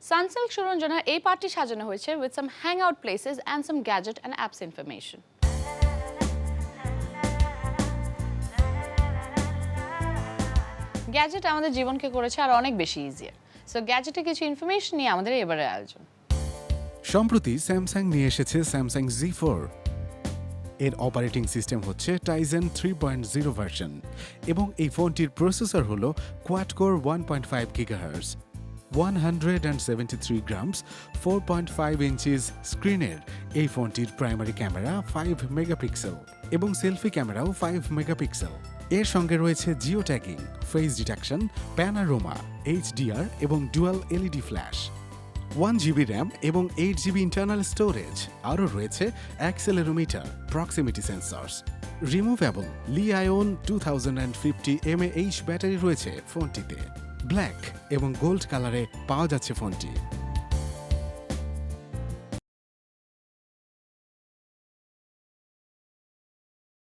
Sunsilk সুরঞ্জনার এই party সাজানো হয়েছে with some hang out places and some gadget and apps information. Gadget আমাদের জীবনকে করেছে আর অনেক বেশি ইজিয়ার। সো গ্যাজেটে কিছু ইনফরমেশন নিয়ে আমাদের এবারের আয়োজন। সম্প্রতি স্যামসাং নিয়ে এসেছে স্যামসাং Z4। এর অপারেটিং সিস্টেম হচ্ছে টাইজেন 3.0 ভার্সন এবং এই ফোনটির প্রসেসর হল কোয়াড-কোর 1.5 GHz, 173 গ্রামস 4.5 ইঞ্চিস স্ক্রিনের এই ফোনটির প্রাইমারি ক্যামেরা 5 মেগাপিক্সেল এবং সেলফি ক্যামেরাও 5 মেগাপিক্সেল। এর সঙ্গে রয়েছে Jio tagging, face detection, panorama, HDR এবং dual LED flash, 1GB RAM এবং 8GB ইন্টারনাল স্টোরেজ। আরও রয়েছে accelerometer, proximity sensors, removable Li-ion 2050 mAh battery রয়েছে ফোনটিতে। ব্ল্যাক এবং গোল্ড কালারে পাওয়া যাচ্ছে ফোনটি।